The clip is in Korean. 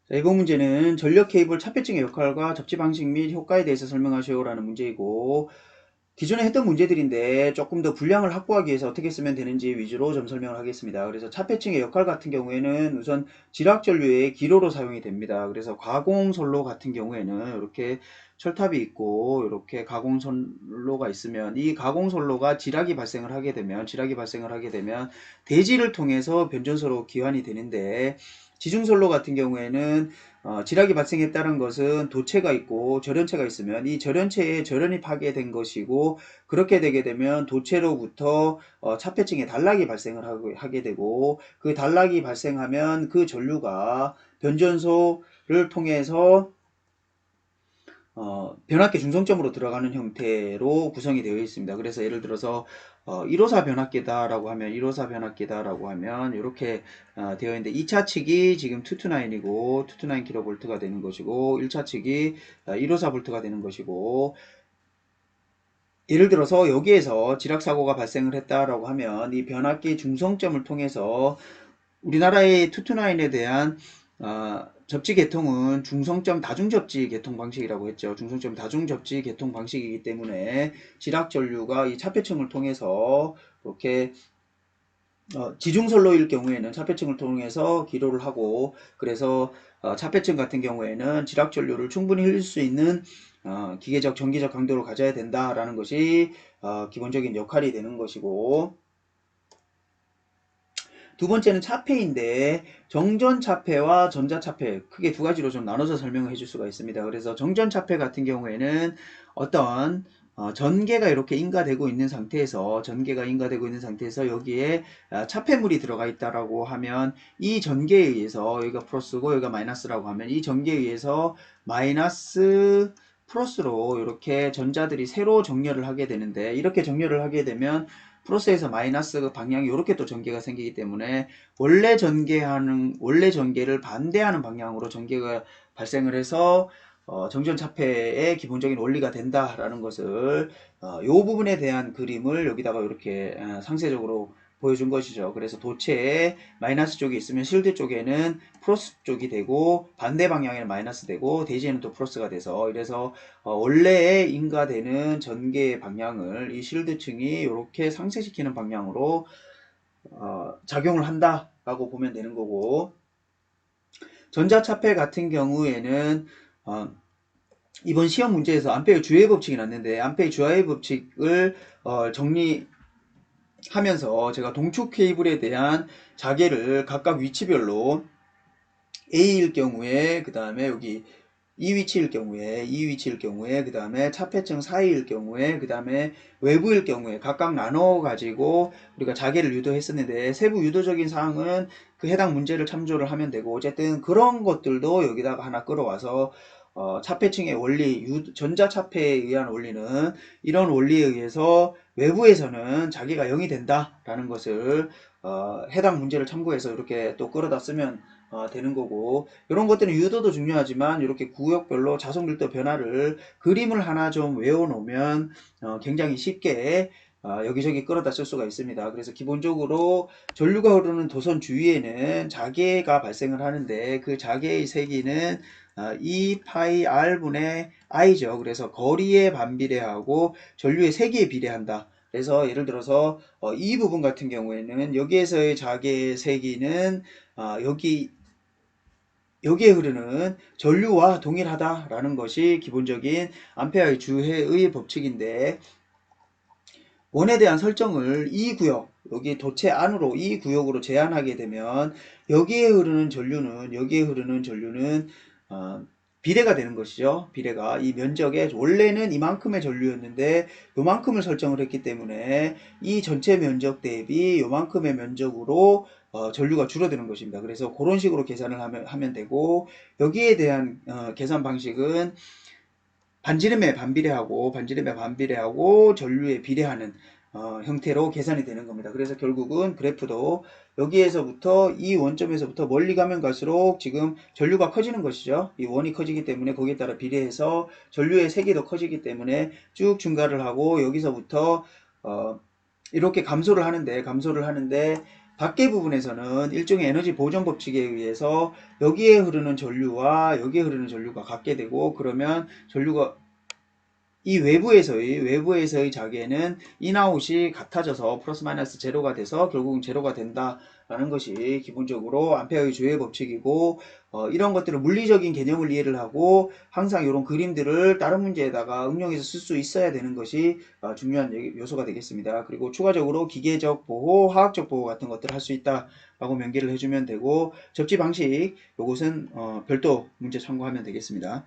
자, 이번 문제는 전력 케이블 차폐증의 역할과 접지 방식 및 효과에 대해서 설명하시오라는 문제이고, 기존에 했던 문제들인데 조금 더 분량을 확보하기 위해서 어떻게 쓰면 되는지 위주로 좀 설명을 하겠습니다. 그래서 차폐증의 역할 같은 경우에는 우선 지락전류의 기로로 사용이 됩니다. 그래서 가공선로 같은 경우에는 이렇게 철탑이 있고 이렇게 가공선로가 있으면 이 가공선로가 지락이 발생을 하게 되면 대지를 통해서 변전소로 기환이 되는데, 지중선로 같은 경우에는 지락이 발생했다는 것은 도체가 있고 절연체가 있으면 이 절연체에 절연이 파괴된 것이고, 그렇게 되게 되면 도체로부터 차폐층에 단락이 발생을 하게 되고, 그 단락이 발생하면 그 전류가 변전소를 통해서 변압기 중성점으로 들어가는 형태로 구성이 되어 있습니다. 그래서 예를 들어서 1호사 변압기다라고 하면 1호사 변압기다라고 하면 이렇게 되어 있는데, 2차 측이 지금 229이고 229kV가 되는 것이고 1차 측이 154V가 되는 것이고, 예를 들어서 여기에서 지락사고가 발생을 했다라고 하면 이 변압기 중성점을 통해서 우리나라의 투투나인에 대한 접지 계통은 중성점 다중접지 계통 방식이라고 했죠. 중성점 다중접지 계통 방식이기 때문에 지락전류가 이 차폐층을 통해서 이렇게 지중선로일 경우에는 차폐층을 통해서 기로를 하고, 그래서 차폐층 같은 경우에는 지락전류를 충분히 흘릴 수 있는 기계적 전기적 강도를 가져야 된다라는 것이 기본적인 역할이 되는 것이고, 두 번째는 차폐인데, 정전차폐와 전자차폐 크게 두 가지로 좀 나눠서 설명을 해줄 수가 있습니다. 그래서 정전차폐 같은 경우에는 어떤 전개가 이렇게 인가되고 있는 상태에서 여기에 차폐물이 들어가 있다라고 하면, 이 전개에 의해서 여기가 플러스고 여기가 마이너스라고 하면 이 전개에 의해서 마이너스 플러스로 이렇게 전자들이 새로 정렬을 하게 되는데, 이렇게 정렬을 하게 되면 플러스에서 마이너스 방향이 이렇게 또 전개가 생기기 때문에 원래 전개를 반대하는 방향으로 전개가 발생을 해서 정전차폐의 기본적인 원리가 된다라는 것을 이 부분에 대한 그림을 여기다가 이렇게 상세적으로 보여준 것이죠. 그래서 도체에 마이너스 쪽이 있으면 실드 쪽에는 플러스 쪽이 되고, 반대 방향에는 마이너스 되고, 대지에는 또 플러스가 돼서, 이래서 원래의 인가되는 전개 방향을 이 실드층이 이렇게 상쇄시키는 방향으로 작용을 한다라고 보면 되는 거고, 전자차폐 같은 경우에는 이번 시험 문제에서 암페어 주의 법칙이 났는데, 암페어 주의 법칙을 정리하면서 제가 동축 케이블에 대한 자개를 각각 위치별로 A일 경우에, 그 다음에 여기 이 위치일 경우에, 그 다음에 차폐층 사이일 경우에, 그 다음에 외부일 경우에 각각 나눠 가지고 우리가 자개를 유도했었는데, 세부 유도적인 사항은 그 해당 문제를 참조를 하면 되고, 어쨌든 그런 것들도 여기다가 하나 끌어와서 차폐층의 원리, 전자차폐에 의한 원리는 이런 원리에 의해서 외부에서는 자개가 0이 된다라는 것을 해당 문제를 참고해서 이렇게 또 끌어다 쓰면 되는 거고, 이런 것들은 유도도 중요하지만 이렇게 구역별로 자석 밀도 변화를 그림을 하나 좀 외워놓으면 굉장히 쉽게 여기저기 끌어다 쓸 수가 있습니다. 그래서 기본적으로 전류가 흐르는 도선 주위에는 자개가 발생을 하는데, 그 자개의 세기는 2 파이 r 분의 i죠. 그래서 거리에 반비례하고 전류의 세기에 비례한다. 그래서 예를 들어서 이 부분 같은 경우에는 여기에서의 자개의 세기는 여기에 흐르는 전류와 동일하다라는 것이 기본적인 암페어의 주해의 법칙인데, 원에 대한 설정을 이 구역, 여기 도체 안으로 이 구역으로 제한하게 되면 여기에 흐르는 전류는 비례가 되는 것이죠. 비례가 이 면적에, 원래는 이만큼의 전류였는데 요만큼을 설정을 했기 때문에 이 전체 면적 대비 요만큼의 면적으로 전류가 줄어드는 것입니다. 그래서 그런 식으로 계산을 하면 되고, 여기에 대한 계산 방식은 반지름에 반비례하고 전류에 비례하는 형태로 계산이 되는 겁니다. 그래서 결국은 그래프도 여기에서부터 이 원점에서부터 멀리 가면 갈수록 지금 전류가 커지는 것이죠. 이 원이 커지기 때문에 거기에 따라 비례해서 전류의 색이 더 커지기 때문에 쭉 증가를 하고, 여기서부터 이렇게 감소를 하는데 밖에 부분에서는 일종의 에너지 보존 법칙에 의해서 여기에 흐르는 전류와 여기에 흐르는 전류가 같게 되고, 그러면 전류가 이 외부에서의 자개는 인아웃이 같아져서 플러스 마이너스 제로가 돼서 결국은 제로가 된다라는 것이 기본적으로 암페어의 주요의 법칙이고, 이런 것들을 물리적인 개념을 이해를 하고 항상 이런 그림들을 다른 문제에다가 응용해서 쓸 수 있어야 되는 것이 중요한 요소가 되겠습니다. 그리고 추가적으로 기계적 보호, 화학적 보호 같은 것들을 할 수 있다라고 명기를 해주면 되고, 접지 방식 요것은 별도 문제 참고하면 되겠습니다.